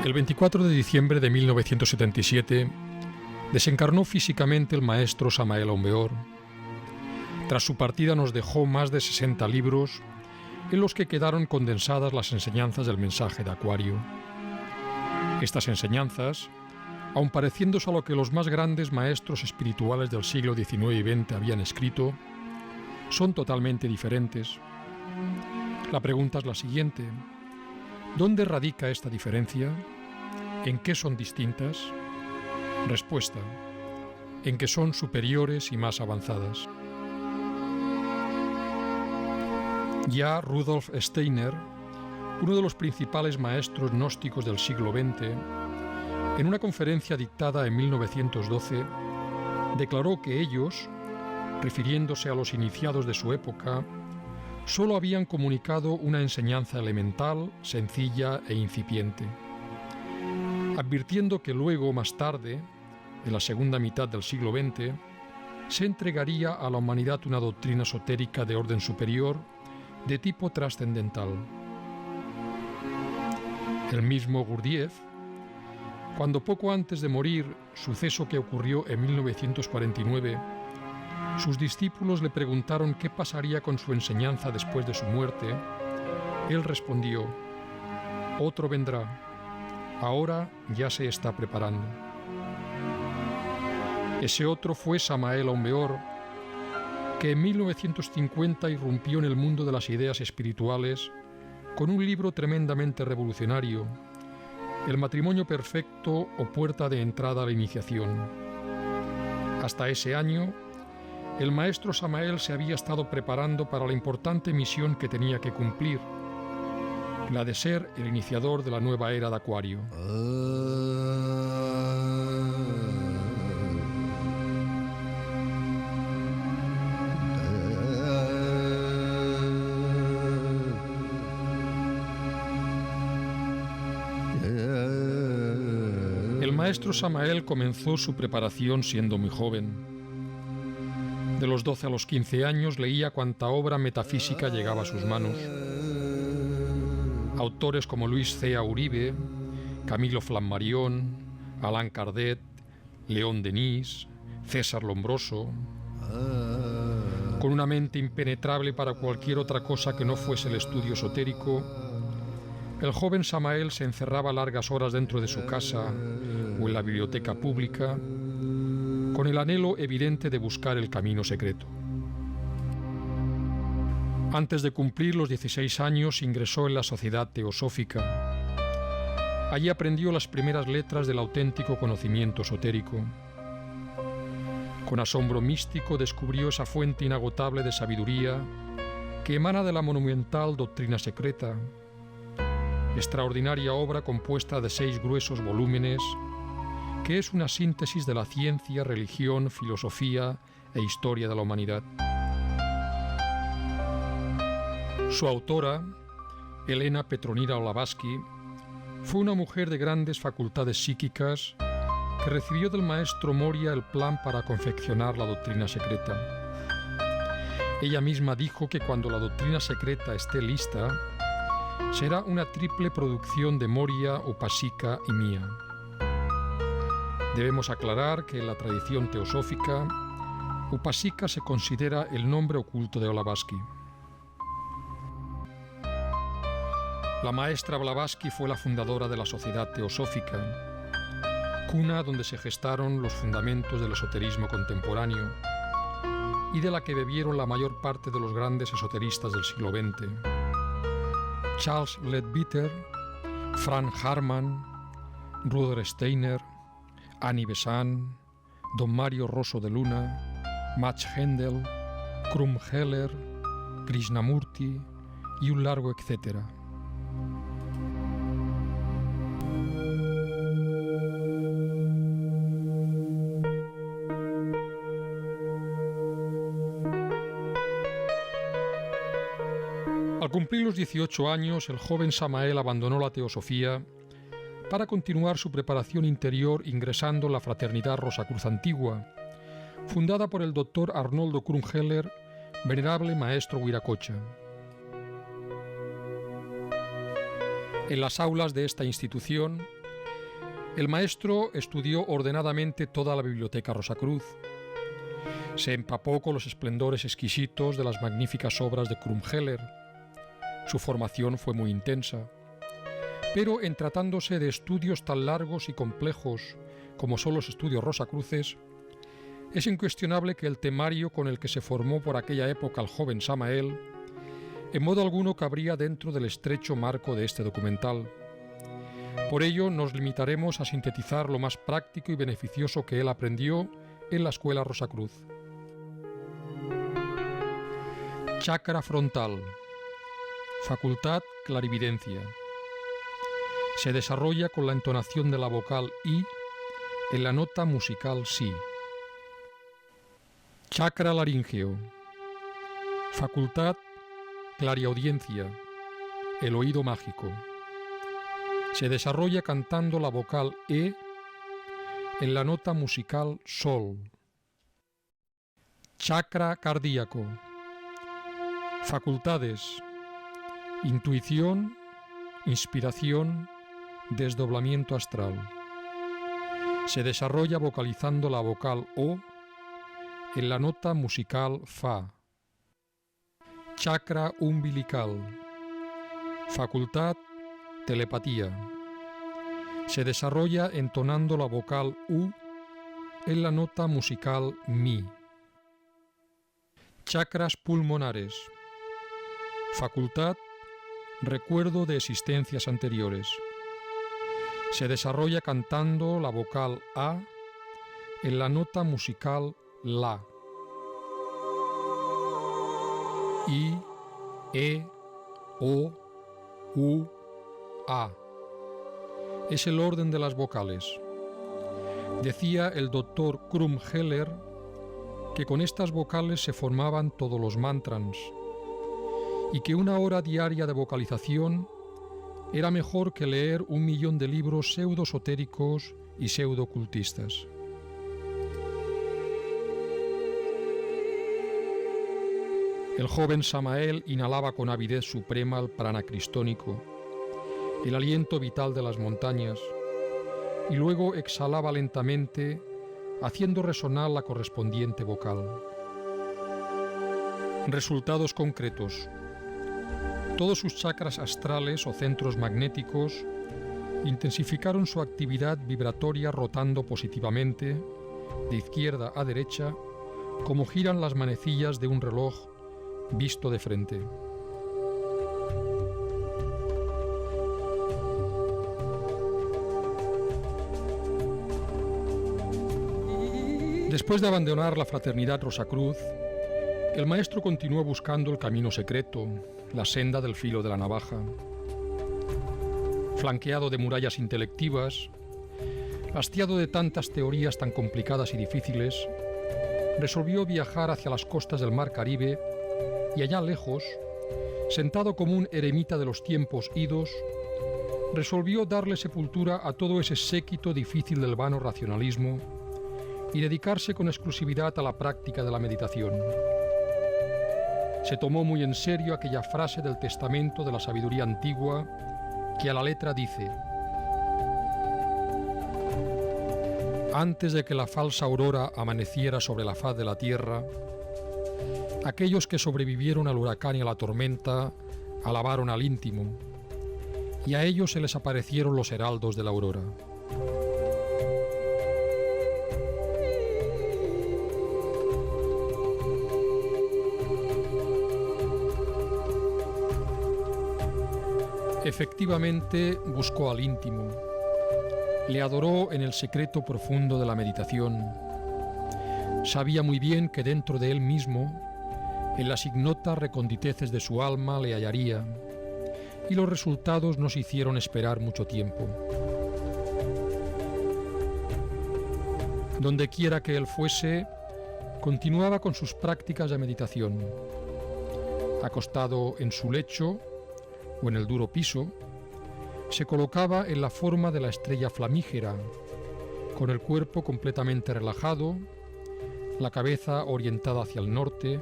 El 24 de diciembre de 1977 desencarnó físicamente el maestro Samael Aun Weor. Tras su partida nos dejó más de 60 libros en los que quedaron condensadas las enseñanzas del mensaje de Acuario. Estas enseñanzas, aun pareciéndose a lo que los más grandes maestros espirituales del siglo XIX y XX habían escrito, son totalmente diferentes. La pregunta es la siguiente: ¿dónde radica esta diferencia? ¿En qué son distintas? Respuesta: en que son superiores y más avanzadas. Ya Rudolf Steiner, uno de los principales maestros gnósticos del siglo XX, en una conferencia dictada en 1912, declaró que ellos, refiriéndose a los iniciados de su época, solo habían comunicado una enseñanza elemental, sencilla e incipiente, advirtiendo que luego, más tarde, en la segunda mitad del siglo XX, se entregaría a la humanidad una doctrina esotérica de orden superior, de tipo trascendental. El mismo Gurdjieff, cuando poco antes de morir, suceso que ocurrió en 1949, sus discípulos le preguntaron qué pasaría con su enseñanza después de su muerte, él respondió: otro vendrá, ahora ya se está preparando. Ese otro fue Samael Aun Weor, que en 1950 irrumpió en el mundo de las ideas espirituales con un libro tremendamente revolucionario, El matrimonio perfecto o puerta de entrada a la iniciación. Hasta ese año, el maestro Samael se había estado preparando para la importante misión que tenía que cumplir, la de ser el iniciador de la nueva era de Acuario. El maestro Samael comenzó su preparación siendo muy joven. De los 12 a los 15 años leía cuanta obra metafísica llegaba a sus manos. Autores como Luis C. A. Uribe, Camilo Flammarion, Allan Kardec, León Denis, César Lombroso. Con una mente impenetrable para cualquier otra cosa que no fuese el estudio esotérico, el joven Samael se encerraba largas horas dentro de su casa o en la biblioteca pública, con el anhelo evidente de buscar el camino secreto. Antes de cumplir los 16 años ingresó en la Sociedad Teosófica. Allí aprendió las primeras letras del auténtico conocimiento esotérico. Con asombro místico descubrió esa fuente inagotable de sabiduría que emana de la monumental Doctrina Secreta, extraordinaria obra compuesta de 6 gruesos volúmenes, que es una síntesis de la ciencia, religión, filosofía e historia de la humanidad. Su autora, Elena Petronira Blavatsky, fue una mujer de grandes facultades psíquicas que recibió del maestro Moria el plan para confeccionar la Doctrina Secreta. Ella misma dijo que cuando la Doctrina Secreta esté lista, será una triple producción de Moria, Upasika y mía. Debemos aclarar que en la tradición teosófica, Upasika se considera el nombre oculto de Blavatsky. La maestra Blavatsky fue la fundadora de la Sociedad Teosófica, cuna donde se gestaron los fundamentos del esoterismo contemporáneo y de la que bebieron la mayor parte de los grandes esoteristas del siglo XX. Charles Leadbeater, Frank Harman, Rudolf Steiner, Annie Besant, Don Mario Rosso de Luna, Max Hendel, Krum Heller, Krishnamurti y un largo etcétera. Al cumplir los 18 años, el joven Samael abandonó la teosofía para continuar su preparación interior ingresando en la Fraternidad Rosacruz Antigua, fundada por el doctor Arnoldo Krumheller, venerable maestro Huiracocha. En las aulas de esta institución El maestro estudió ordenadamente toda la biblioteca Rosacruz. Se empapó con los esplendores exquisitos de las magníficas obras de Krumheller. Su formación fue muy intensa. Pero en tratándose de estudios tan largos y complejos como son los estudios rosacruces, es incuestionable que el temario con el que se formó por aquella época el joven Samael, en modo alguno cabría dentro del estrecho marco de este documental. Por ello nos limitaremos a sintetizar lo más práctico y beneficioso que él aprendió en la escuela Rosacruz. Chakra frontal. Facultad clarividencia. Se desarrolla con la entonación de la vocal I en la nota musical Si. Chakra laríngeo. Facultad clariaudiencia, el oído mágico. Se desarrolla cantando la vocal E en la nota musical Sol. Chakra cardíaco. Facultades: intuición, inspiración, desdoblamiento astral. Se desarrolla vocalizando la vocal O en la nota musical Fa. Chakra umbilical. Facultad: telepatía. Se desarrolla entonando la vocal U en la nota musical Mi. Chakras pulmonares. Facultad: recuerdo de existencias anteriores. Se desarrolla cantando la vocal A en la nota musical La. I, E, O, U, A. Es el orden de las vocales. Decía el doctor Krumheller que con estas vocales se formaban todos los mantras y que una hora diaria de vocalización era mejor que leer 1.000.000 de libros pseudo-esotéricos y pseudo-ocultistas. El joven Samael inhalaba con avidez suprema el prana cristónico, el aliento vital de las montañas, y luego exhalaba lentamente, haciendo resonar la correspondiente vocal. Resultados concretos. Todos sus chakras astrales o centros magnéticos intensificaron su actividad vibratoria rotando positivamente, de izquierda a derecha, como giran las manecillas de un reloj visto de frente. Después de abandonar la fraternidad Rosacruz, el maestro continuó buscando el camino secreto, la senda del filo de la navaja. Flanqueado de murallas intelectivas, hastiado de tantas teorías tan complicadas y difíciles, resolvió viajar hacia las costas del Mar Caribe y allá lejos, sentado como un eremita de los tiempos idos, resolvió darle sepultura a todo ese séquito difícil del vano racionalismo y dedicarse con exclusividad a la práctica de la meditación. Se tomó muy en serio aquella frase del testamento de la sabiduría antigua que a la letra dice: antes de que la falsa aurora amaneciera sobre la faz de la tierra, aquellos que sobrevivieron al huracán y a la tormenta alabaron al íntimo, y a ellos se les aparecieron los heraldos de la aurora. Efectivamente, buscó al íntimo, le adoró en el secreto profundo de la meditación. Sabía muy bien que dentro de él mismo, en las ignotas reconditeces de su alma, le hallaría, y los resultados no se hicieron esperar mucho tiempo. Donde quiera que él fuese, continuaba con sus prácticas de meditación. Acostado en su lecho o en el duro piso, se colocaba en la forma de la estrella flamígera, con el cuerpo completamente relajado, la cabeza orientada hacia el norte,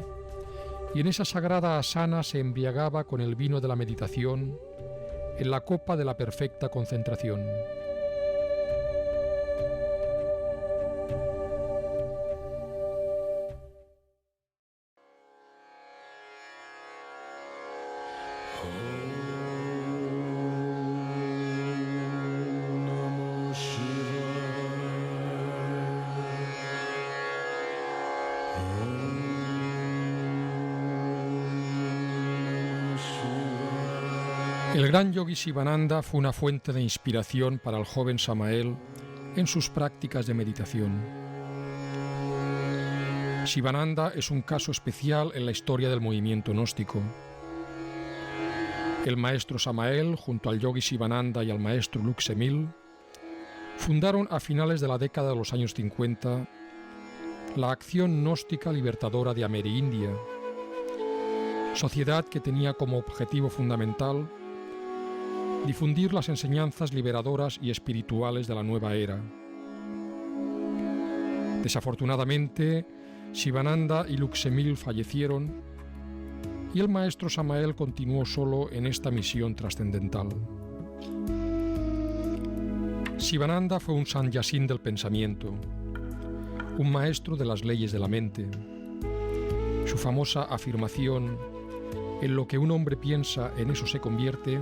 y en esa sagrada asana se embriagaba con el vino de la meditación en la copa de la perfecta concentración. El gran yogi Sivananda fue una fuente de inspiración para el joven Samael en sus prácticas de meditación. Sivananda es un caso especial en la historia del movimiento gnóstico. El maestro Samael, junto al yogi Sivananda y al maestro Luxemil, fundaron a finales de la década de los años 50 la Acción Gnóstica Libertadora de Amerindia, sociedad que tenía como objetivo fundamental difundir las enseñanzas liberadoras y espirituales de la nueva era. Desafortunadamente, Sivananda y Luxemil fallecieron y el maestro Samael continuó solo en esta misión trascendental. Sivananda fue un sannyasín del pensamiento, un maestro de las leyes de la mente. Su famosa afirmación, "En lo que un hombre piensa, en eso se convierte",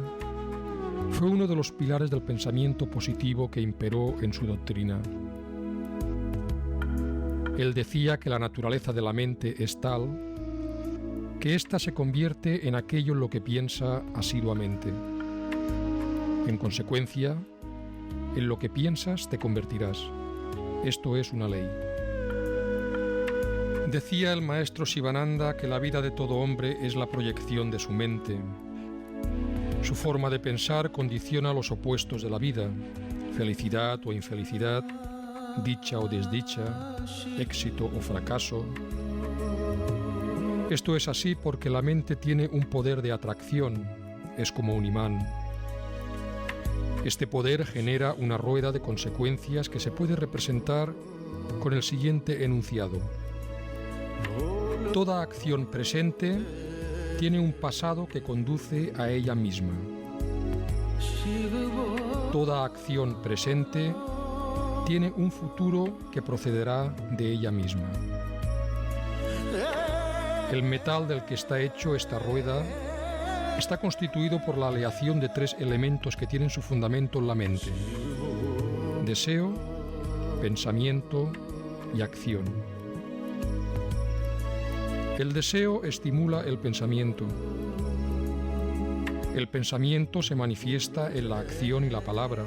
fue uno de los pilares del pensamiento positivo que imperó en su doctrina. Él decía que la naturaleza de la mente es tal que ésta se convierte en aquello en lo que piensa asiduamente. En consecuencia, en lo que piensas te convertirás. Esto es una ley. Decía el maestro Sivananda que la vida de todo hombre es la proyección de su mente. Su forma de pensar condiciona los opuestos de la vida, felicidad o infelicidad, dicha o desdicha, éxito o fracaso. Esto es así porque la mente tiene un poder de atracción, es como un imán. Este poder genera una rueda de consecuencias que se puede representar con el siguiente enunciado. Toda acción presente tiene un pasado que conduce a ella misma. Toda acción presente tiene un futuro que procederá de ella misma. El metal del que está hecho esta rueda está constituido por la aleación de tres elementos que tienen su fundamento en la mente: deseo, pensamiento y acción. El deseo estimula el pensamiento. El pensamiento se manifiesta en la acción y la palabra.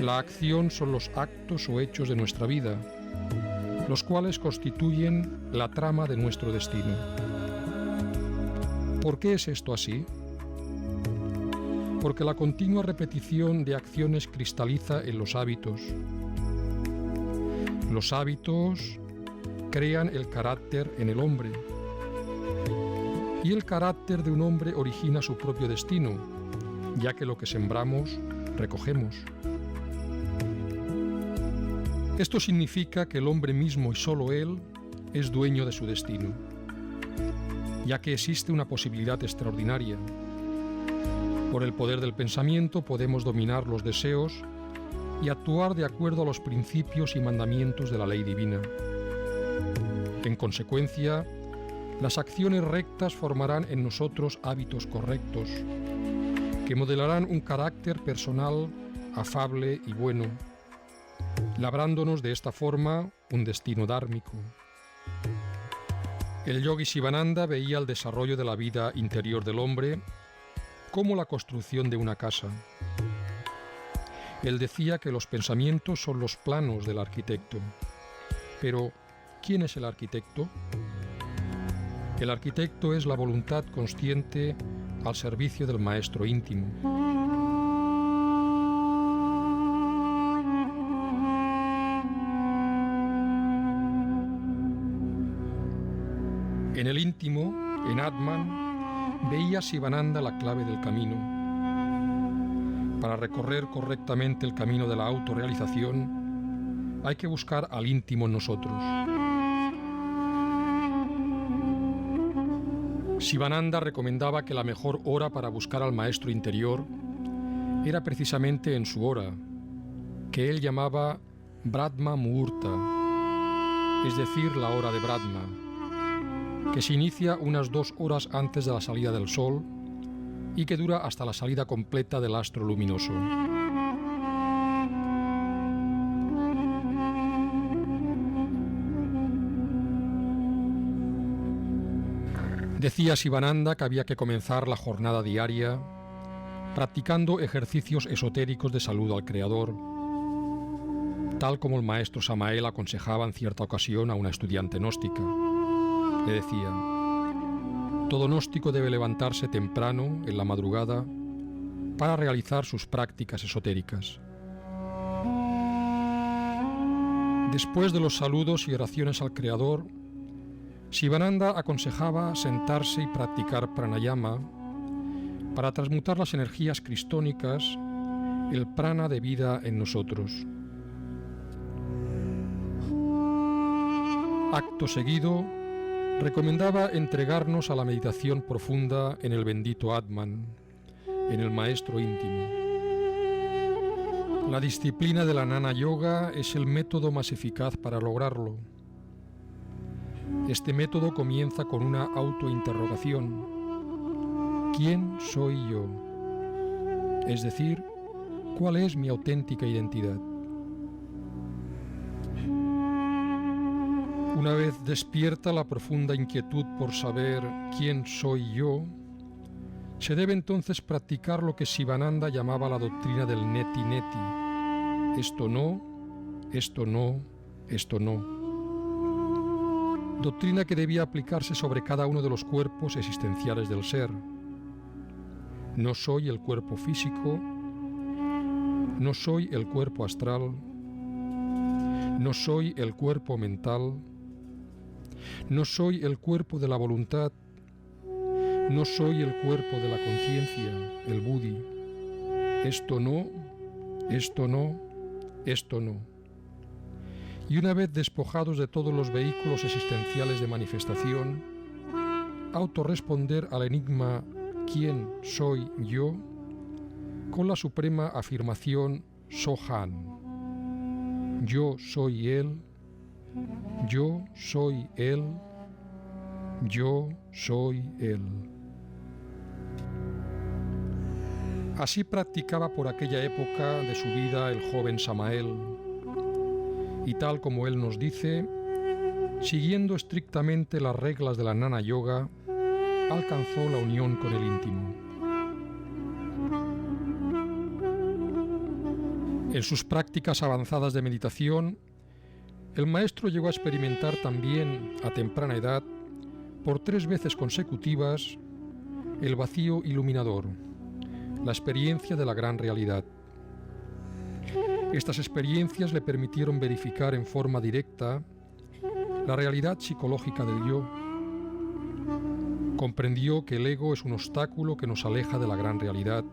La acción son los actos o hechos de nuestra vida, los cuales constituyen la trama de nuestro destino. ¿Por qué es esto así? Porque la continua repetición de acciones cristaliza en los hábitos. Los hábitos crean el carácter en el hombre. Y el carácter de un hombre origina su propio destino, ya que lo que sembramos, recogemos. Esto significa que el hombre mismo y solo él es dueño de su destino, ya que existe una posibilidad extraordinaria. Por el poder del pensamiento podemos dominar los deseos y actuar de acuerdo a los principios y mandamientos de la ley divina. En consecuencia, las acciones rectas formarán en nosotros hábitos correctos, que modelarán un carácter personal afable y bueno, labrándonos de esta forma un destino dármico. El yogi Sivananda veía el desarrollo de la vida interior del hombre como la construcción de una casa. Él decía que los pensamientos son los planos del arquitecto. Pero, ¿quién es el arquitecto? El arquitecto es la voluntad consciente al servicio del maestro íntimo. En el íntimo, en Atman, veía Sivananda la clave del camino. Para recorrer correctamente el camino de la autorrealización, hay que buscar al íntimo en nosotros. Sivananda recomendaba que la mejor hora para buscar al maestro interior era precisamente en su hora, que él llamaba Brahma Muhurta, es decir, la hora de Brahma, que se inicia unas 2 horas antes de la salida del sol y que dura hasta la salida completa del astro luminoso. Decía Sivananda que había que comenzar la jornada diaria practicando ejercicios esotéricos de saludo al Creador, tal como el maestro Samael aconsejaba en cierta ocasión a una estudiante gnóstica. Le decía: todo gnóstico debe levantarse temprano, en la madrugada, para realizar sus prácticas esotéricas. Después de los saludos y oraciones al Creador, Sivananda aconsejaba sentarse y practicar pranayama para transmutar las energías cristónicas, el prana de vida en nosotros. Acto seguido, recomendaba entregarnos a la meditación profunda en el bendito Atman, en el Maestro íntimo. La disciplina de la Jnana Yoga es el método más eficaz para lograrlo. Este método comienza con una autointerrogación. ¿Quién soy yo? Es decir, ¿cuál es mi auténtica identidad? Una vez despierta la profunda inquietud por saber quién soy yo, se debe entonces practicar lo que Sivananda llamaba la doctrina del neti neti. Esto no, esto no, esto no. Doctrina que debía aplicarse sobre cada uno de los cuerpos existenciales del ser. No soy el cuerpo físico, no soy el cuerpo astral, no soy el cuerpo mental, no soy el cuerpo de la voluntad, no soy el cuerpo de la conciencia, el buddhi. Esto no, esto no, esto no. Y una vez despojados de todos los vehículos existenciales de manifestación, autorresponder al enigma ¿quién soy yo? Con la suprema afirmación Sohan. Yo soy Él, yo soy Él, yo soy Él. Así practicaba por aquella época de su vida el joven Samael, y tal como él nos dice, siguiendo estrictamente las reglas de la Jnana Yoga, alcanzó la unión con el íntimo. En sus prácticas avanzadas de meditación, el maestro llegó a experimentar también, a temprana edad, por 3 veces consecutivas, el vacío iluminador, la experiencia de la gran realidad. Estas experiencias le permitieron verificar en forma directa la realidad psicológica del yo. Comprendió que el ego es un obstáculo que nos aleja de la gran realidad,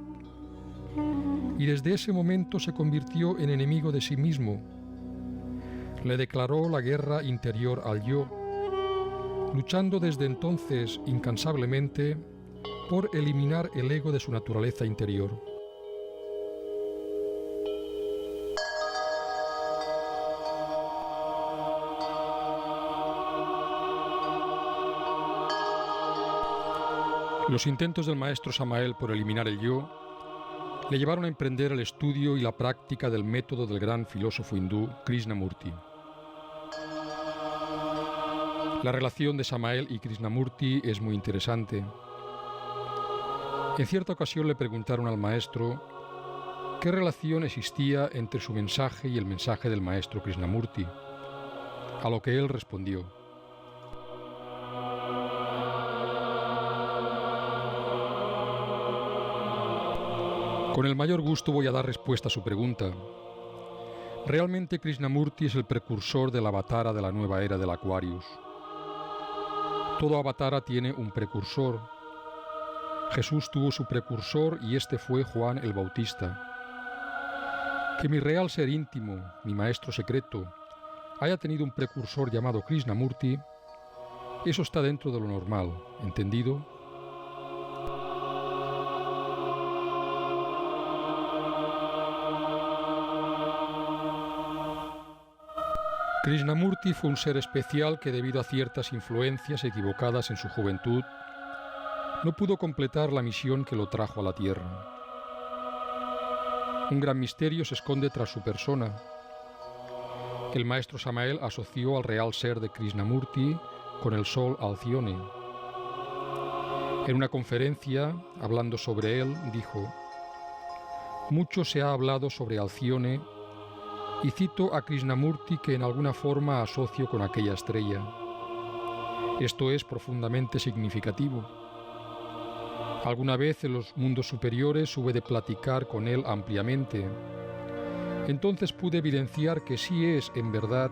y desde ese momento se convirtió en enemigo de sí mismo. Le declaró la guerra interior al yo, luchando desde entonces incansablemente por eliminar el ego de su naturaleza interior. Los intentos del maestro Samael por eliminar el yo le llevaron a emprender el estudio y la práctica del método del gran filósofo hindú Krishnamurti. La relación de Samael y Krishnamurti es muy interesante. En cierta ocasión le preguntaron al maestro qué relación existía entre su mensaje y el mensaje del maestro Krishnamurti, a lo que él respondió: con el mayor gusto voy a dar respuesta a su pregunta. Realmente Krishnamurti es el precursor del avatara de la nueva era del Aquarius. Todo avatara tiene un precursor. Jesús tuvo su precursor y este fue Juan el Bautista. Que mi real ser íntimo, mi maestro secreto, haya tenido un precursor llamado Krishnamurti, eso está dentro de lo normal, ¿entendido? Krishnamurti fue un ser especial que, debido a ciertas influencias equivocadas en su juventud, no pudo completar la misión que lo trajo a la Tierra. Un gran misterio se esconde tras su persona. El maestro Samael asoció al real ser de Krishnamurti con el sol Alcione. En una conferencia, hablando sobre él, dijo: «Mucho se ha hablado sobre Alcione y cito a Krishnamurti que en alguna forma asocio con aquella estrella. Esto es profundamente significativo. Alguna vez en los mundos superiores hube de platicar con él ampliamente. Entonces pude evidenciar que sí es, en verdad,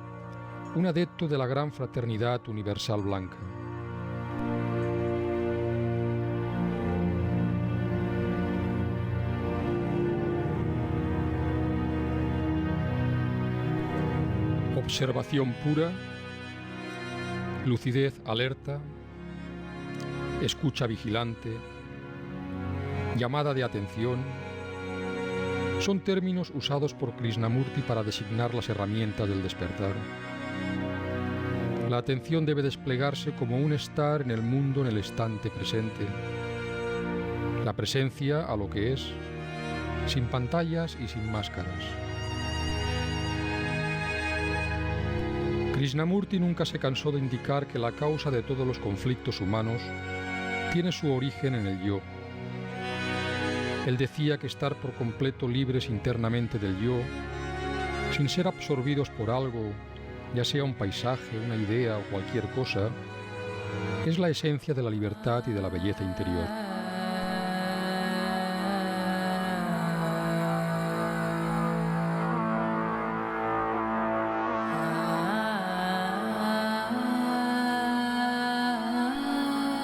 un adepto de la gran fraternidad universal blanca». Observación pura, lucidez alerta, escucha vigilante, llamada de atención, son términos usados por Krishnamurti para designar las herramientas del despertar. La atención debe desplegarse como un estar en el mundo en el instante presente. La presencia a lo que es, sin pantallas y sin máscaras. Krishnamurti nunca se cansó de indicar que la causa de todos los conflictos humanos tiene su origen en el yo. Él decía que estar por completo libres internamente del yo, sin ser absorbidos por algo, ya sea un paisaje, una idea o cualquier cosa, es la esencia de la libertad y de la belleza interior.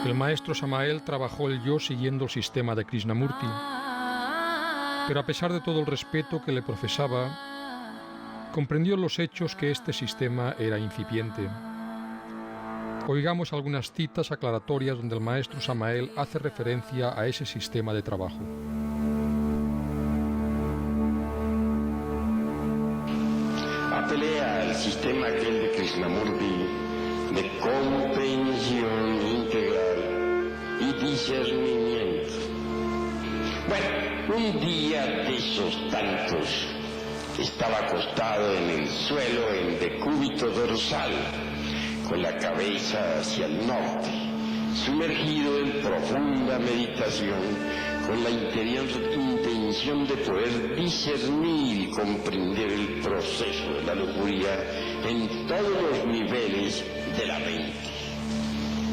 El maestro Samael trabajó el yo siguiendo el sistema de Krishnamurti, pero a pesar de todo el respeto que le profesaba, comprendió en los hechos que este sistema era incipiente. Oigamos algunas citas aclaratorias donde el maestro Samael hace referencia a ese sistema de trabajo. Apelé al sistema aquel de Krishnamurti de comprensión integral y discernimiento. Bueno, un día de esos tantos estaba acostado en el suelo en decúbito dorsal, con la cabeza hacia el norte, sumergido en profunda meditación, con la interior intención de poder discernir y comprender el proceso de la lujuria en todos los niveles de la mente.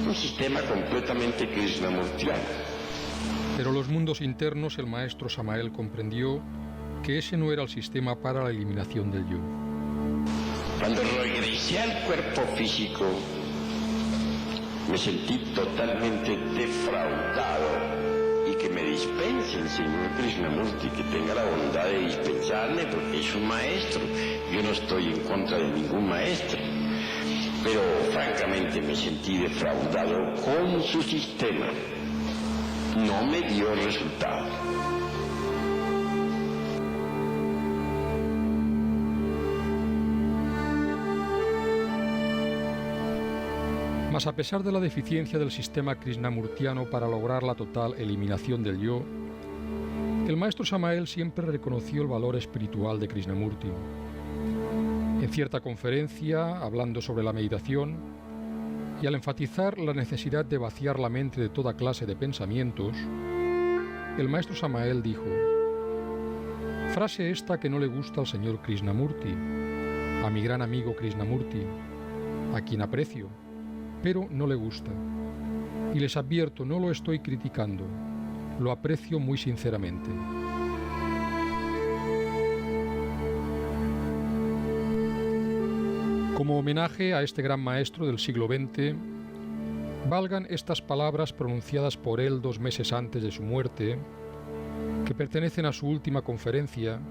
Un sistema completamente krishnamurtiano. Pero los mundos internos, el maestro Samael comprendió que ese no era el sistema para la eliminación del yo. Cuando regresé al cuerpo físico, me sentí totalmente defraudado. Y que me dispense el señor Krishnamurti, que tenga la bondad de dispensarme, porque es un maestro. Yo no estoy en contra de ningún maestro. Pero francamente me sentí defraudado con su sistema. No me dio resultado. Mas a pesar de la deficiencia del sistema krishnamurtiano para lograr la total eliminación del yo, el maestro Samael siempre reconoció el valor espiritual de Krishnamurti. En cierta conferencia, hablando sobre la meditación, y al enfatizar la necesidad de vaciar la mente de toda clase de pensamientos, el maestro Samael dijo: frase esta que no le gusta al señor Krishnamurti, a mi gran amigo Krishnamurti, a quien aprecio, pero no le gusta. Y les advierto, no lo estoy criticando, lo aprecio muy sinceramente. Como homenaje a este gran maestro del siglo XX, valgan estas palabras pronunciadas por él 2 meses antes de su muerte, que pertenecen a su última conferencia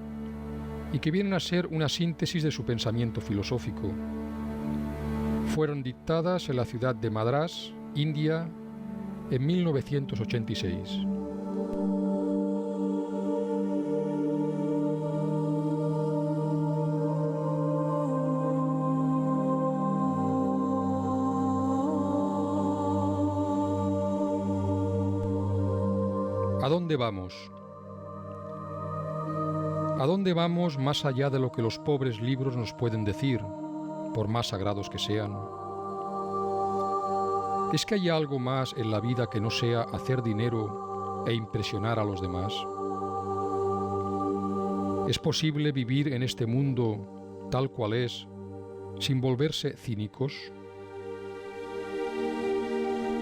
y que vienen a ser una síntesis de su pensamiento filosófico. Fueron dictadas en la ciudad de Madrás, India, en 1986. ¿A dónde vamos? ¿A dónde vamos más allá de lo que los pobres libros nos pueden decir, por más sagrados que sean? ¿Es que hay algo más en la vida que no sea hacer dinero e impresionar a los demás? ¿Es posible vivir en este mundo tal cual es, sin volverse cínicos?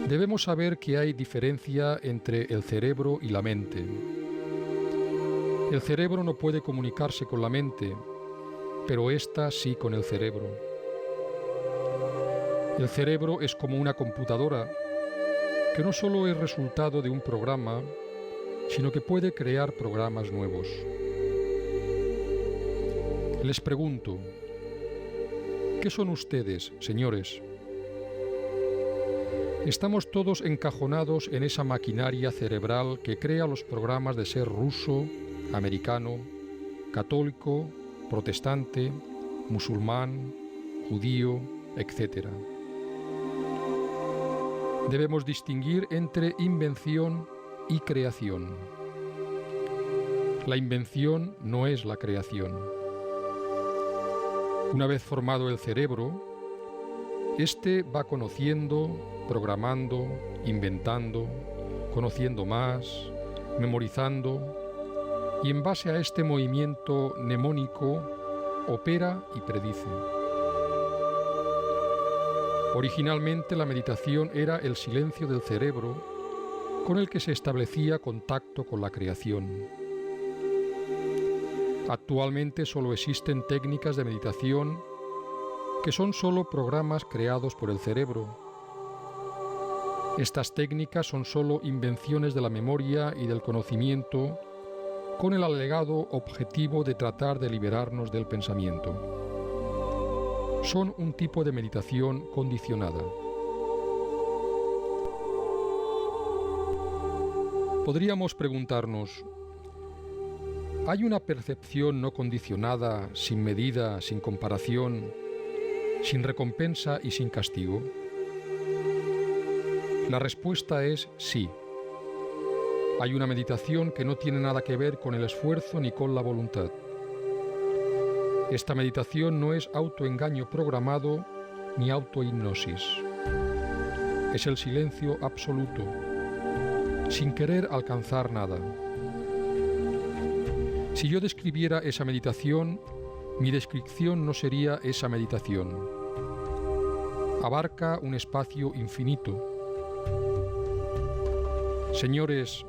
Debemos saber que hay diferencia entre el cerebro y la mente. El cerebro no puede comunicarse con la mente, pero ésta sí con el cerebro. El cerebro es como una computadora que no solo es resultado de un programa, sino que puede crear programas nuevos. Les pregunto, ¿qué son ustedes, señores? Estamos todos encajonados en esa maquinaria cerebral que crea los programas de ser ruso, americano, católico, protestante, musulmán, judío, etc. Debemos distinguir entre invención y creación. La invención no es la creación. Una vez formado el cerebro, éste va conociendo, programando, inventando, conociendo más, memorizando, y en base a este movimiento mnemónico opera y predice. Originalmente la meditación era el silencio del cerebro con el que se establecía contacto con la creación. Actualmente solo existen técnicas de meditación que son solo programas creados por el cerebro. Estas técnicas son solo invenciones de la memoria y del conocimiento con el alegado objetivo de tratar de liberarnos del pensamiento. Son un tipo de meditación condicionada. Podríamos preguntarnos, ¿hay una percepción no condicionada, sin medida, sin comparación, sin recompensa y sin castigo? La respuesta es sí. Hay una meditación que no tiene nada que ver con el esfuerzo ni con la voluntad. Esta meditación no es autoengaño programado ni autohipnosis. Es el silencio absoluto, sin querer alcanzar nada. Si yo describiera esa meditación, mi descripción no sería esa meditación. Abarca un espacio infinito. Señores,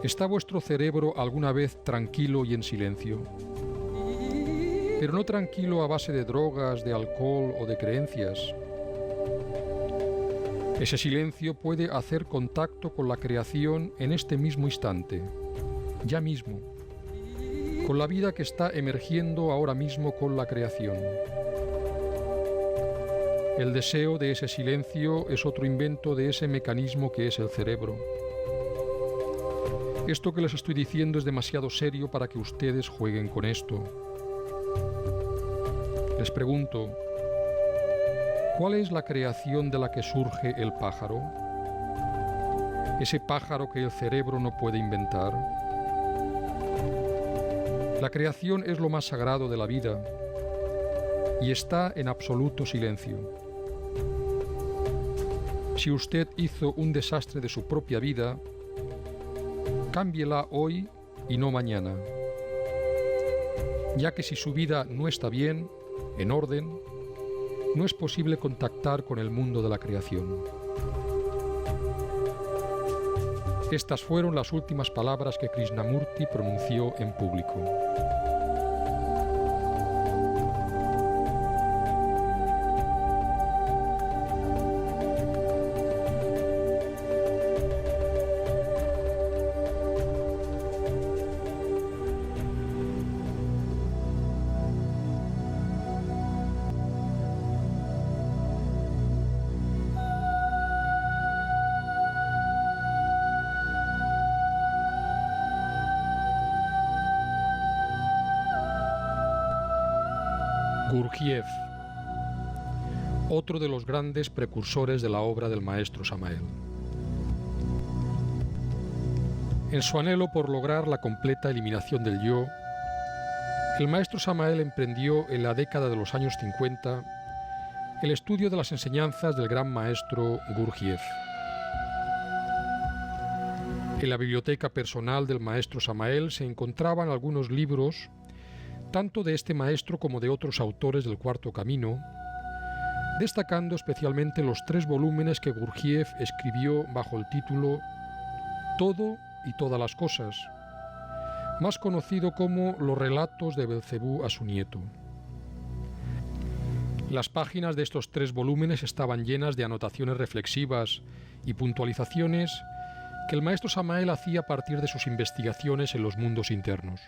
¿está vuestro cerebro alguna vez tranquilo y en silencio? Pero no tranquilo a base de drogas, de alcohol o de creencias. Ese silencio puede hacer contacto con la creación en este mismo instante, ya mismo, con la vida que está emergiendo ahora mismo con la creación. El deseo de ese silencio es otro invento de ese mecanismo que es el cerebro. Esto que les estoy diciendo es demasiado serio para que ustedes jueguen con esto. Les pregunto, ¿cuál es la creación de la que surge el pájaro? Ese pájaro que el cerebro no puede inventar. La creación es lo más sagrado de la vida y está en absoluto silencio. Si usted hizo un desastre de su propia vida, cámbiela hoy y no mañana, ya que si su vida no está bien, en orden, no es posible contactar con el mundo de la creación. Estas fueron las últimas palabras que Krishnamurti pronunció en público. Gurdjieff, otro de los grandes precursores de la obra del maestro Samael. En su anhelo por lograr la completa eliminación del yo, el maestro Samael emprendió en la década de los años 50 el estudio de las enseñanzas del gran maestro Gurdjieff. En la biblioteca personal del maestro Samael se encontraban algunos libros, tanto de este maestro como de otros autores del Cuarto Camino, destacando especialmente los 3 volúmenes que Gurdjieff escribió bajo el título Todo y todas las cosas, más conocido como Los relatos de Belcebú a su nieto. Las páginas de estos 3 volúmenes estaban llenas de anotaciones reflexivas y puntualizaciones que el maestro Samael hacía a partir de sus investigaciones en los mundos internos.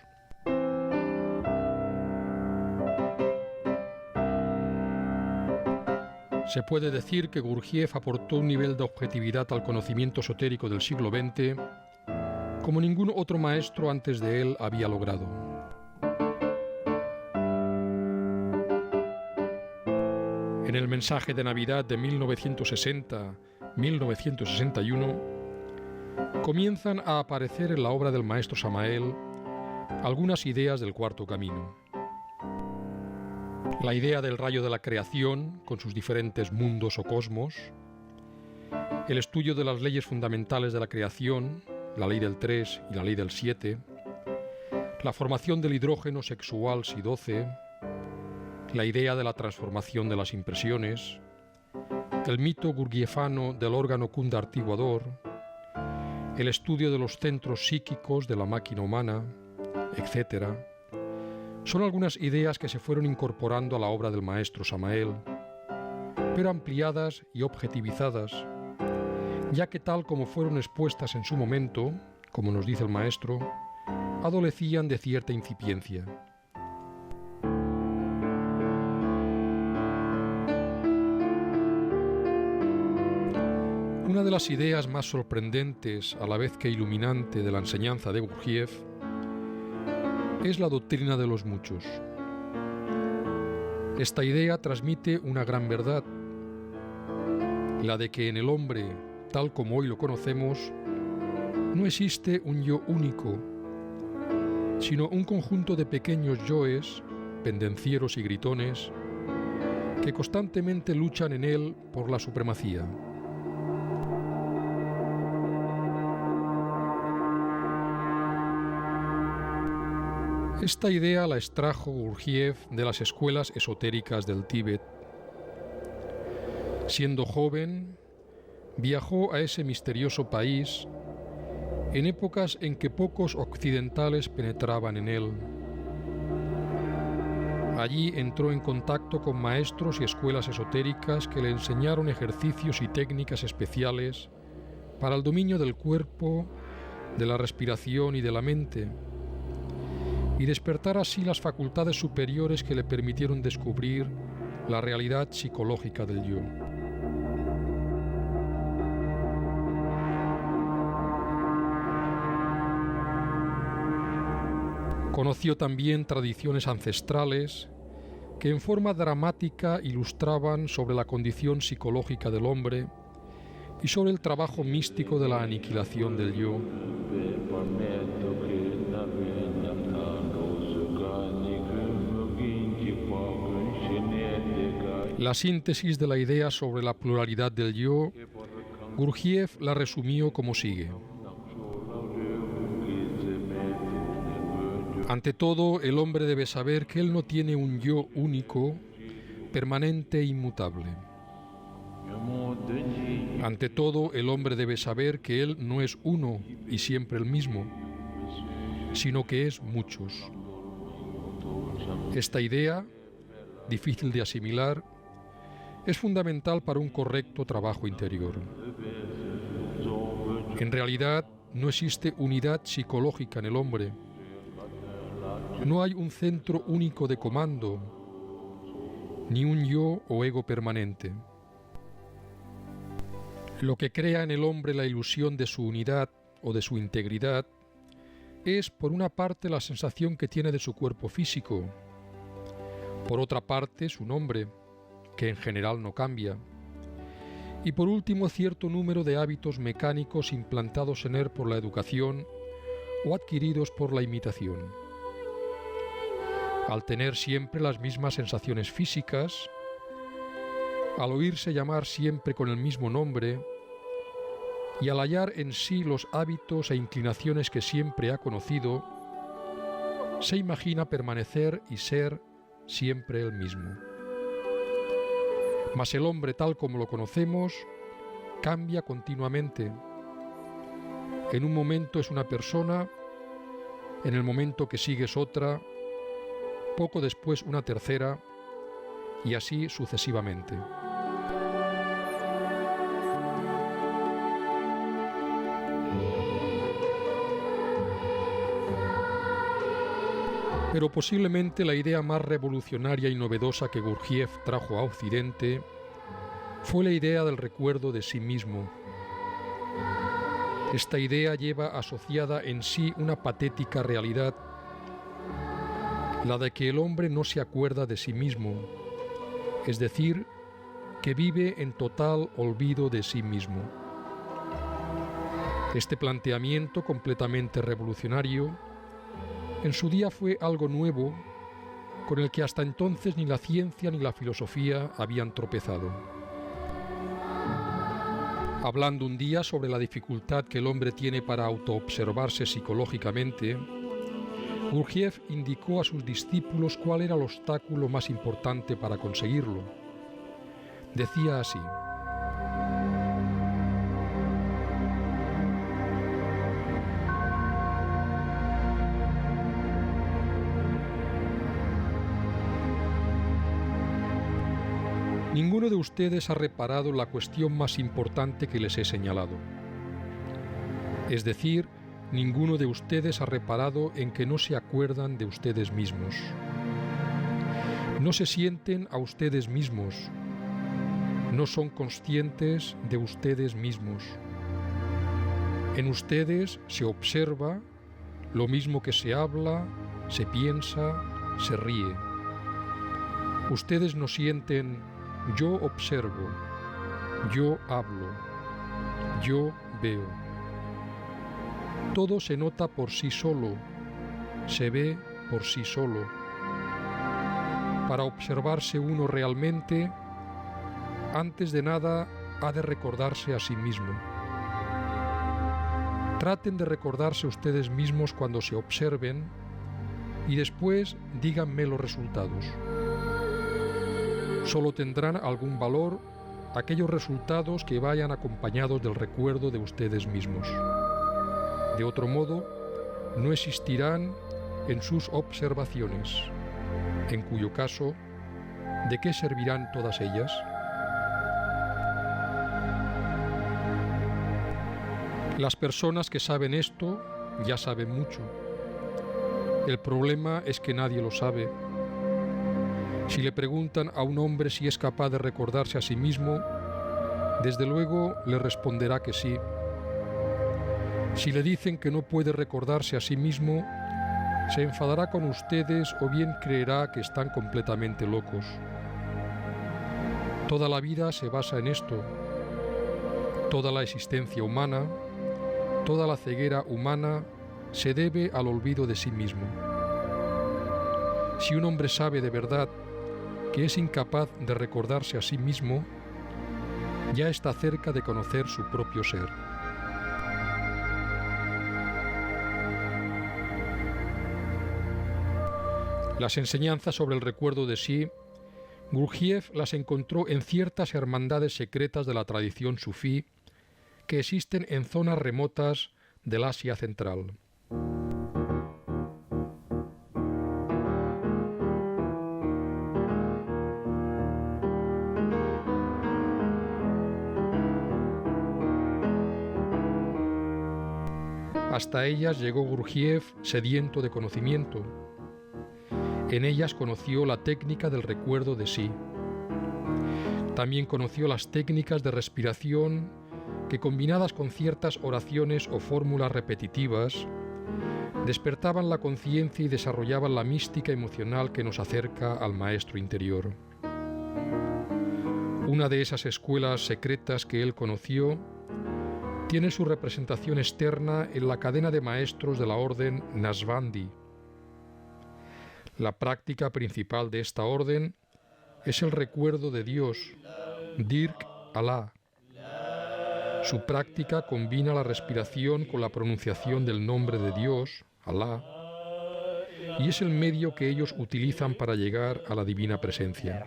Se puede decir que Gurdjieff aportó un nivel de objetividad al conocimiento esotérico del siglo XX como ningún otro maestro antes de él había logrado. En el mensaje de Navidad de 1960-1961 comienzan a aparecer en la obra del maestro Samael algunas ideas del Cuarto Camino. La idea del rayo de la creación, con sus diferentes mundos o cosmos, el estudio de las leyes fundamentales de la creación, la ley del 3 y la ley del 7, la formación del hidrógeno sexual Si-12, la idea de la transformación de las impresiones, el mito gurdjieffano del órgano kundartiguador, el estudio de los centros psíquicos de la máquina humana, etc., son algunas ideas que se fueron incorporando a la obra del maestro Samael, pero ampliadas y objetivizadas, ya que tal como fueron expuestas en su momento, como nos dice el maestro, adolecían de cierta incipiencia. Una de las ideas más sorprendentes, a la vez que iluminante, de la enseñanza de Gurdjieff es la doctrina de los muchos. Esta idea transmite una gran verdad, la de que en el hombre, tal como hoy lo conocemos, no existe un yo único, sino un conjunto de pequeños yoes, pendencieros y gritones, que constantemente luchan en él por la supremacía. Esta idea la extrajo Gurdjieff de las escuelas esotéricas del Tíbet. Siendo joven, viajó a ese misterioso país en épocas en que pocos occidentales penetraban en él. Allí entró en contacto con maestros y escuelas esotéricas que le enseñaron ejercicios y técnicas especiales para el dominio del cuerpo, de la respiración y de la mente, y despertar así las facultades superiores que le permitieron descubrir la realidad psicológica del yo. Conoció también tradiciones ancestrales que en forma dramática ilustraban sobre la condición psicológica del hombre y sobre el trabajo místico de la aniquilación del yo. La síntesis de la idea sobre la pluralidad del yo, Gurdjieff la resumió como sigue. Ante todo, el hombre debe saber que él no tiene un yo único, permanente e inmutable. Ante todo, el hombre debe saber que él no es uno y siempre el mismo, sino que es muchos. Esta idea, difícil de asimilar, es fundamental para un correcto trabajo interior. En realidad, no existe unidad psicológica en el hombre. No hay un centro único de comando, ni un yo o ego permanente. Lo que crea en el hombre la ilusión de su unidad o de su integridad es, por una parte, la sensación que tiene de su cuerpo físico, por otra parte, su nombre, que en general no cambia, y por último, cierto número de hábitos mecánicos implantados en él por la educación o adquiridos por la imitación. Al tener siempre las mismas sensaciones físicas, Al oírse llamar siempre con el mismo nombre y al hallar en sí los hábitos e inclinaciones que siempre ha conocido, se imagina permanecer y ser siempre el mismo. Mas el hombre tal como lo conocemos cambia continuamente. En un momento es una persona, en el momento que sigue es otra, poco después una tercera, y así sucesivamente. Pero posiblemente la idea más revolucionaria y novedosa que Gurdjieff trajo a Occidente fue la idea del recuerdo de sí mismo. Esta idea lleva asociada en sí una patética realidad, la de que el hombre no se acuerda de sí mismo, es decir, que vive en total olvido de sí mismo. Este planteamiento completamente revolucionario en su día fue algo nuevo con el que hasta entonces ni la ciencia ni la filosofía habían tropezado. Hablando un día sobre la dificultad que el hombre tiene para autoobservarse psicológicamente, Gurdjieff indicó a sus discípulos cuál era el obstáculo más importante para conseguirlo. Decía así: ninguno de ustedes ha reparado la cuestión más importante que les he señalado. Es decir, ninguno de ustedes ha reparado en que no se acuerdan de ustedes mismos. No se sienten a ustedes mismos. No son conscientes de ustedes mismos. En ustedes se observa lo mismo que se habla, se piensa, se ríe. Ustedes no sienten yo observo, yo hablo, yo veo. Todo se nota por sí solo, se ve por sí solo. Para observarse uno realmente, antes de nada ha de recordarse a sí mismo. Traten de recordarse ustedes mismos cuando se observen y después díganme los resultados. Solo tendrán algún valor aquellos resultados que vayan acompañados del recuerdo de ustedes mismos. De otro modo, no existirán en sus observaciones, en cuyo caso, ¿de qué servirán todas ellas? Las personas que saben esto ya saben mucho. El problema es que nadie lo sabe. Si le preguntan a un hombre si es capaz de recordarse a sí mismo, desde luego le responderá que sí. Si le dicen que no puede recordarse a sí mismo, se enfadará con ustedes o bien creerá que están completamente locos. Toda la vida se basa en esto. Toda la existencia humana, toda la ceguera humana se debe al olvido de sí mismo. Si un hombre sabe de verdad que es incapaz de recordarse a sí mismo, ya está cerca de conocer su propio ser. Las enseñanzas sobre el recuerdo de sí, Gurdjieff las encontró en ciertas hermandades secretas de la tradición sufí que existen en zonas remotas del Asia Central. Hasta ellas llegó Gurdjieff sediento de conocimiento. En ellas conoció la técnica del recuerdo de sí. También conoció las técnicas de respiración que, combinadas con ciertas oraciones o fórmulas repetitivas, despertaban la conciencia y desarrollaban la mística emocional que nos acerca al maestro interior. Una de esas escuelas secretas que él conoció tiene su representación externa en la cadena de maestros de la orden Naqshbandi. La práctica principal de esta orden es el recuerdo de Dios, Dirk Allah. Su práctica combina la respiración con la pronunciación del nombre de Dios, Allah, y es el medio que ellos utilizan para llegar a la divina presencia.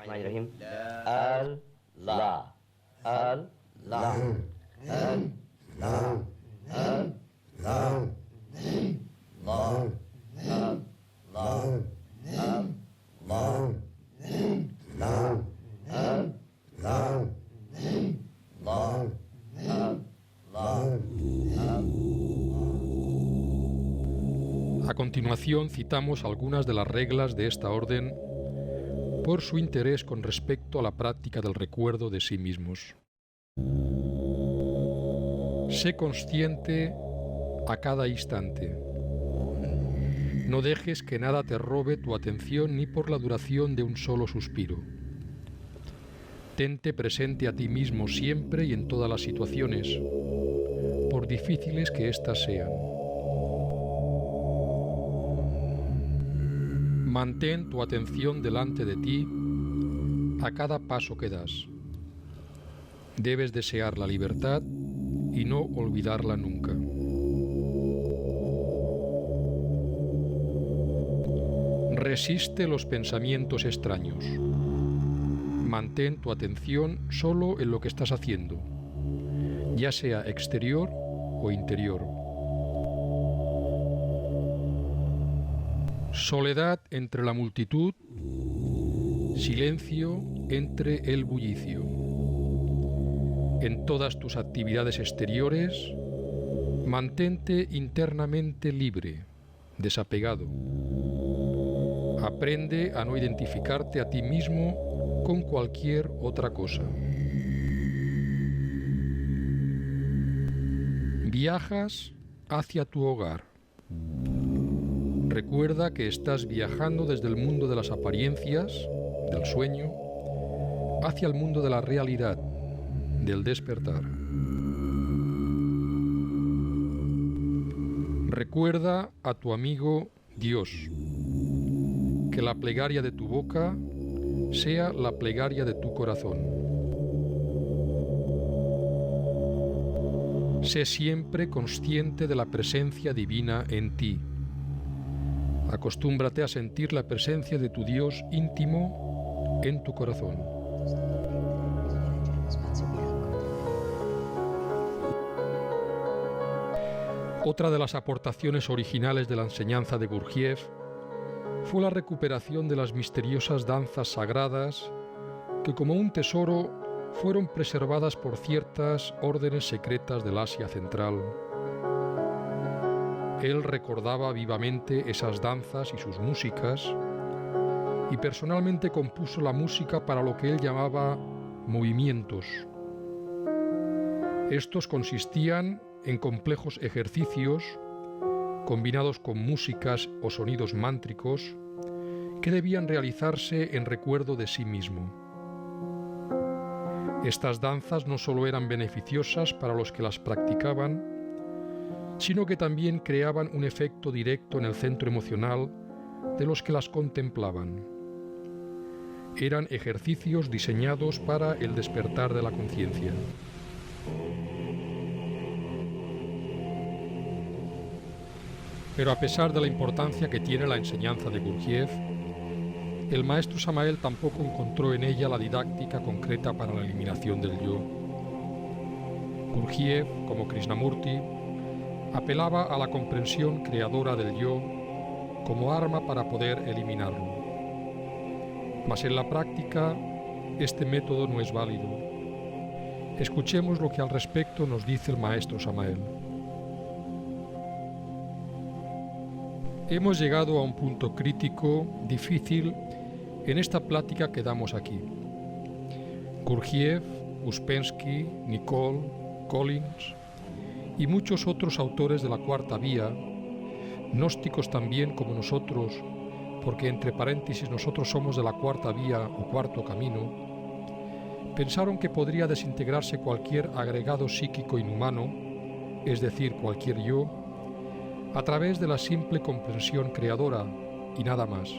Allah, Allah, Allah, Allah, Allah, A continuación citamos algunas de las reglas de esta orden por su interés con respecto a la práctica del recuerdo de sí mismos. Sé consciente a cada instante. No dejes que nada te robe tu atención ni por la duración de un solo suspiro. Tente presente a ti mismo siempre y en todas las situaciones, por difíciles que éstas sean. Mantén tu atención delante de ti a cada paso que das. Debes desear la libertad y no olvidarla nunca. Resiste los pensamientos extraños. Mantén tu atención solo en lo que estás haciendo, ya sea exterior o interior. Soledad entre la multitud, silencio entre el bullicio. En todas tus actividades exteriores, mantente internamente libre, desapegado. Aprende a no identificarte a ti mismo con cualquier otra cosa. Viajas hacia tu hogar. Recuerda que estás viajando desde el mundo de las apariencias, del sueño, hacia el mundo de la realidad, del despertar. Recuerda a tu amigo Dios. Que la plegaria de tu boca sea la plegaria de tu corazón. Sé siempre consciente de la presencia divina en ti. Acostúmbrate a sentir la presencia de tu Dios íntimo en tu corazón. Otra de las aportaciones originales de la enseñanza de Gurdjieff fue la recuperación de las misteriosas danzas sagradas que, como un tesoro, fueron preservadas por ciertas órdenes secretas del Asia Central. Él recordaba vivamente esas danzas y sus músicas, y personalmente compuso la música para lo que él llamaba movimientos. Estos consistían en complejos ejercicios combinados con músicas o sonidos mántricos que debían realizarse en recuerdo de sí mismo. Estas danzas no solo eran beneficiosas para los que las practicaban, sino que también creaban un efecto directo en el centro emocional de los que las contemplaban. Eran ejercicios diseñados para el despertar de la conciencia. Pero a pesar de la importancia que tiene la enseñanza de Gurdjieff, el maestro Samael tampoco encontró en ella la didáctica concreta para la eliminación del yo. Gurdjieff, como Krishnamurti, apelaba a la comprensión creadora del yo como arma para poder eliminarlo. Mas en la práctica, este método no es válido. Escuchemos lo que al respecto nos dice el maestro Samael. Hemos llegado a un punto crítico, difícil, en esta plática que damos aquí. Gurdjieff, Uspensky, Nicole, Collins y muchos otros autores de la Cuarta Vía, gnósticos también como nosotros, porque entre paréntesis nosotros somos de la Cuarta Vía o Cuarto Camino, pensaron que podría desintegrarse cualquier agregado psíquico inhumano, es decir, cualquier yo, a través de la simple comprensión creadora y nada más.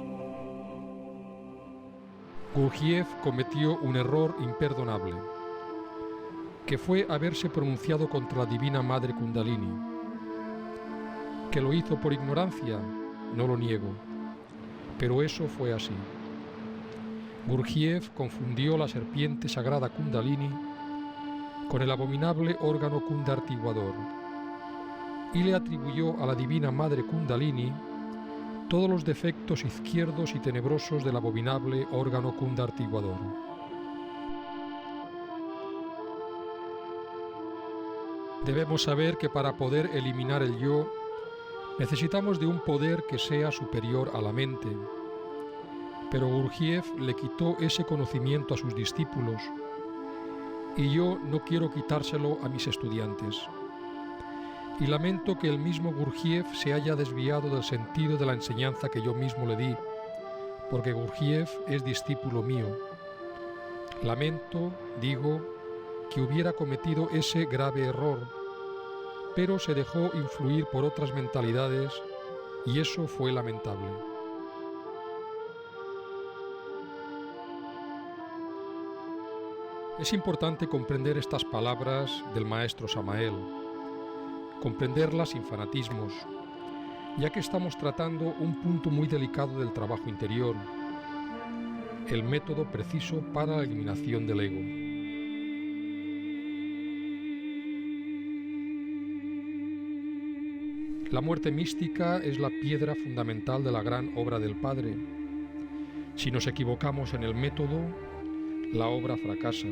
Gurdjieff cometió un error imperdonable. que fue haberse pronunciado contra la Divina Madre Kundalini. ¿Que lo hizo por ignorancia? No lo niego, pero eso fue así. Gurdjieff confundió la serpiente sagrada Kundalini con el abominable órgano kundartiguador y le atribuyó a la Divina Madre Kundalini todos los defectos izquierdos y tenebrosos del abominable órgano kundartiguador. Debemos saber que para poder eliminar el yo, necesitamos de un poder que sea superior a la mente. Pero Gurdjieff le quitó ese conocimiento a sus discípulos y yo no quiero quitárselo a mis estudiantes. Y lamento que el mismo Gurdjieff se haya desviado del sentido de la enseñanza que yo mismo le di, porque Gurdjieff es discípulo mío. Lamento, digo, que hubiera cometido ese grave error, pero se dejó influir por otras mentalidades y eso fue lamentable. Es importante comprender estas palabras del maestro Samael, comprenderlas sin fanatismos, ya que estamos tratando un punto muy delicado del trabajo interior, el método preciso para la eliminación del ego. La muerte mística es la piedra fundamental de la gran obra del Padre. Si nos equivocamos en el método, la obra fracasa.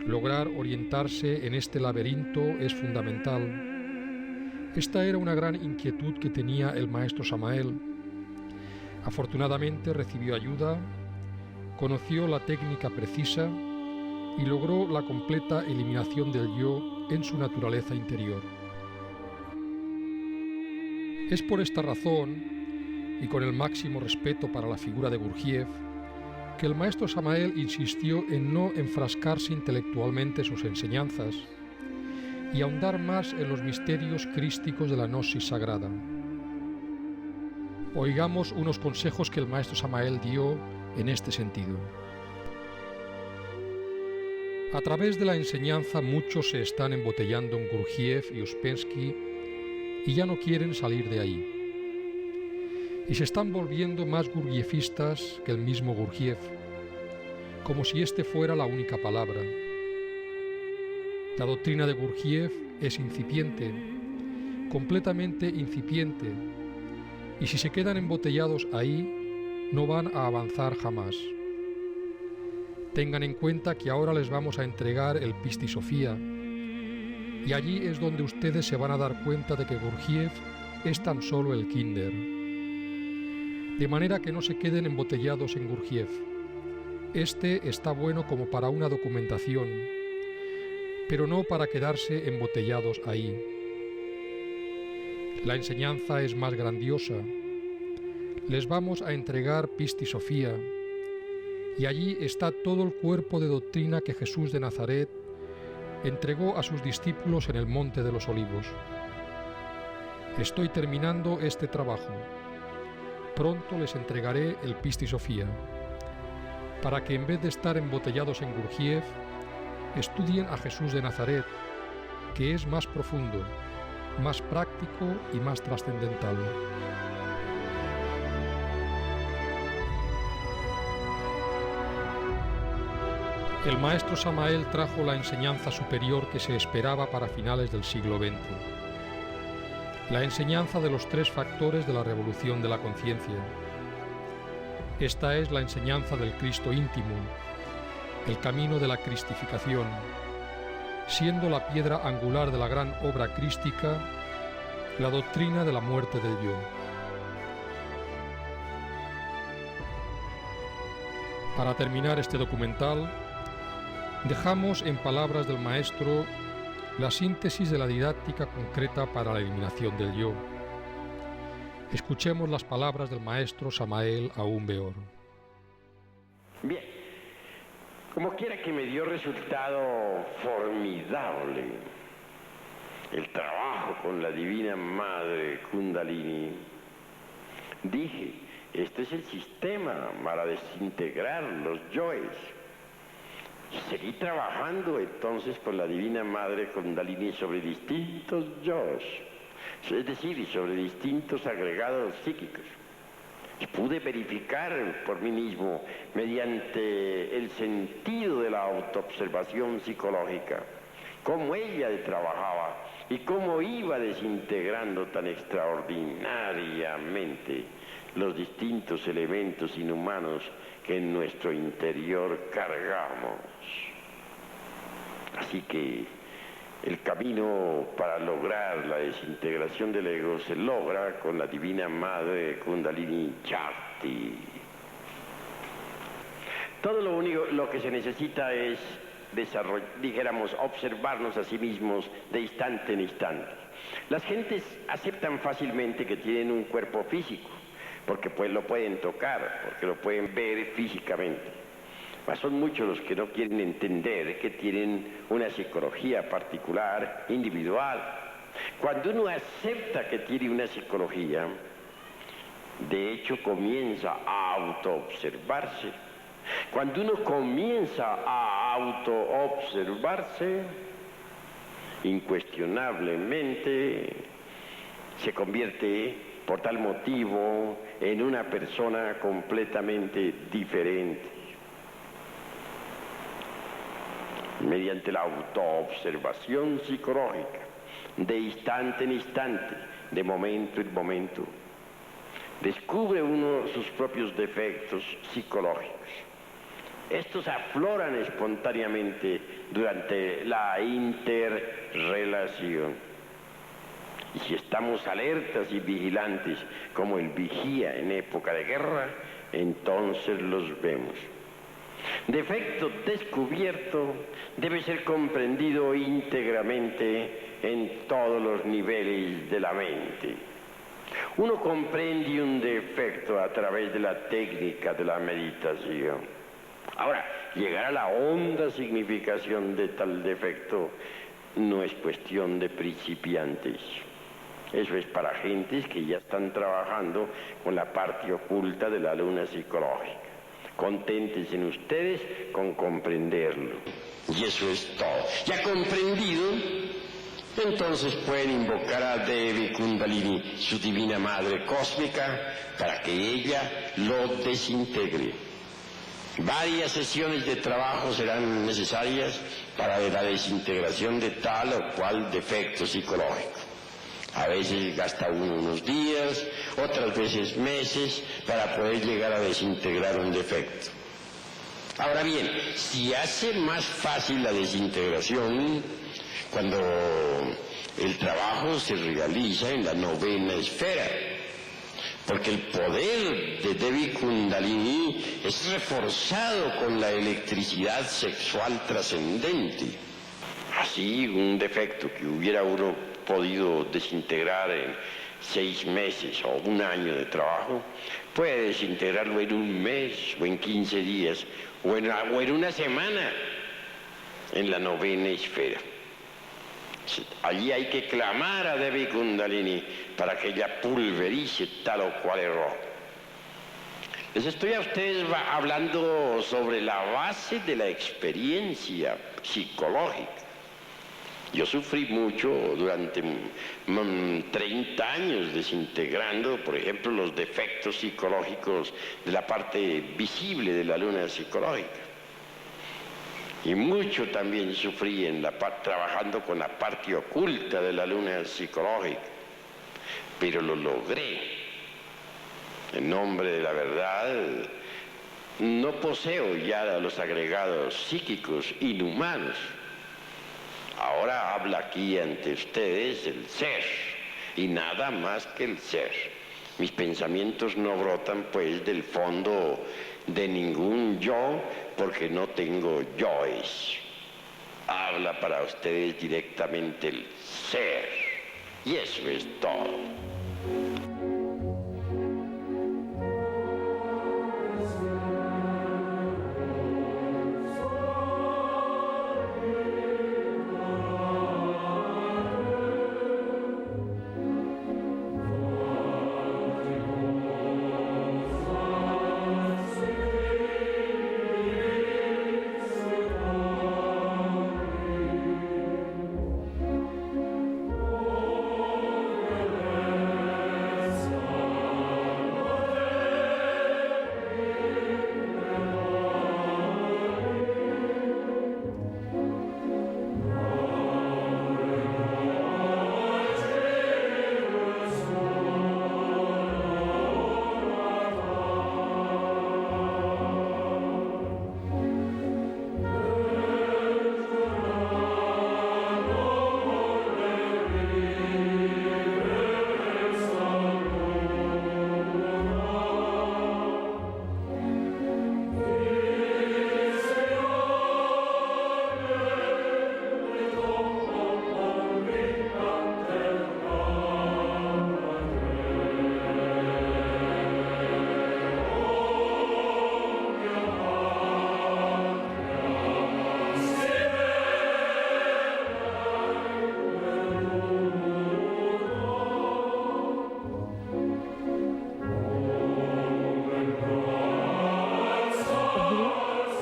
Lograr orientarse en este laberinto es fundamental. Esta era una gran inquietud que tenía el maestro Samael. Afortunadamente recibió ayuda, conoció la técnica precisa y logró la completa eliminación del yo en su naturaleza interior. Es por esta razón, y con el máximo respeto para la figura de Gurdjieff, que el maestro Samael insistió en no enfrascarse intelectualmente sus enseñanzas y ahondar más en los misterios crísticos de la gnosis sagrada. Oigamos unos consejos que el maestro Samael dio en este sentido. A través de la enseñanza muchos se están embotellando en Gurdjieff y Uspensky y ya no quieren salir de ahí. Y se están volviendo más gurdjieffistas que el mismo Gurdjieff, como si este fuera la única palabra. La doctrina de Gurdjieff es incipiente, completamente incipiente, y si se quedan embotellados ahí, no van a avanzar jamás. Tengan en cuenta que ahora les vamos a entregar el Pistisofía, y allí es donde ustedes se van a dar cuenta de que Gurdjieff es tan solo el kinder. De manera que no se queden embotellados en Gurdjieff. Este está bueno como para una documentación, pero no para quedarse embotellados ahí. La enseñanza es más grandiosa. Les vamos a entregar Pistisofía, y allí está todo el cuerpo de doctrina que Jesús de Nazaret entregó a sus discípulos en el Monte de los Olivos. Estoy terminando este trabajo. Pronto les entregaré el Pistisofía, para que en vez de estar embotellados en Gurdjieff, estudien a Jesús de Nazaret, que es más profundo, más práctico y más trascendental. El maestro Samael trajo la enseñanza superior que se esperaba para finales del siglo XX. La enseñanza de los 3 factores de la revolución de la conciencia. Esta es la enseñanza del Cristo íntimo, el camino de la cristificación, siendo la piedra angular de la gran obra crística la doctrina de la muerte del yo. Para terminar este documental, dejamos en palabras del maestro la síntesis de la didáctica concreta para la eliminación del yo. Escuchemos las palabras del maestro Samael Aún Weor. Bien, como quiera que me dio resultado formidable el trabajo con la Divina Madre Kundalini, dije, este es el sistema para desintegrar los yoes. Seguí trabajando entonces con la Divina Madre Kundalini sobre distintos yos, es decir, sobre distintos agregados psíquicos. Y pude verificar por mí mismo, mediante el sentido de la autoobservación psicológica, cómo ella trabajaba y cómo iba desintegrando tan extraordinariamente los distintos elementos inhumanos que en nuestro interior cargamos. Así que el camino para lograr la desintegración del ego se logra con la Divina Madre Kundalini Shakti. Todo lo que se necesita es dijéramos, observarnos a sí mismos de instante en instante. Las gentes aceptan fácilmente que tienen un cuerpo físico, porque pues lo pueden tocar, porque lo pueden ver físicamente. Mas son muchos los que no quieren entender que tienen una psicología particular, individual. Cuando uno acepta que tiene una psicología, de hecho comienza a autoobservarse. Cuando uno comienza a autoobservarse, incuestionablemente se convierte por tal motivo en una persona completamente diferente. Mediante la autoobservación psicológica, de instante en instante, de momento en momento, descubre uno sus propios defectos psicológicos. Estos afloran espontáneamente durante la interrelación. Y si estamos alertas y vigilantes como el vigía en época de guerra, entonces los vemos. Defecto descubierto debe ser comprendido íntegramente en todos los niveles de la mente. Uno comprende un defecto a través de la técnica de la meditación. Ahora, llegar a la honda significación de tal defecto no es cuestión de principiantes. Eso es para gentes que ya están trabajando con la parte oculta de la luna psicológica. Conténtense ustedes con comprenderlo. Y eso es todo. Ya comprendido, entonces pueden invocar a Devi Kundalini, su divina madre cósmica, para que ella lo desintegre. Varias sesiones de trabajo serán necesarias para la desintegración de tal o cual defecto psicológico. A veces gasta uno unos días, otras veces meses, para poder llegar a desintegrar un defecto. Ahora bien, si hace más fácil la desintegración cuando el trabajo se realiza en la novena esfera, porque el poder de Devi Kundalini es reforzado con la electricidad sexual trascendente. Así, un defecto que hubiera uno podido desintegrar en 6 meses o un año de trabajo, puede desintegrarlo en un mes o en 15 días o en una semana en la novena esfera. Allí hay que clamar a Devi Kundalini para que ella pulverice tal o cual error. Les estoy a ustedes hablando sobre la base de la experiencia psicológica. Yo sufrí mucho durante 30 años desintegrando, por ejemplo, los defectos psicológicos de la parte visible de la luna psicológica. Y mucho también sufrí trabajando con la parte oculta de la luna psicológica. Pero lo logré. En nombre de la verdad, no poseo ya los agregados psíquicos inhumanos. Ahora habla aquí ante ustedes el ser, y nada más que el ser. Mis pensamientos no brotan pues del fondo de ningún yo, porque no tengo yoes. Habla para ustedes directamente el ser, y eso es todo.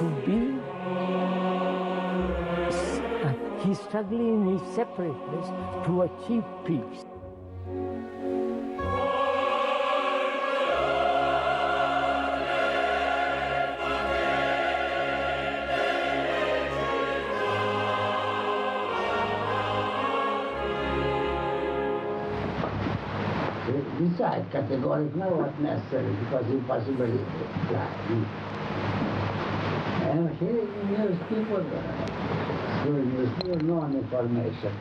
to be, he's struggling in his separateness to achieve peace. Decide categorically not necessary because impossibility. And he knows people, so there's no information.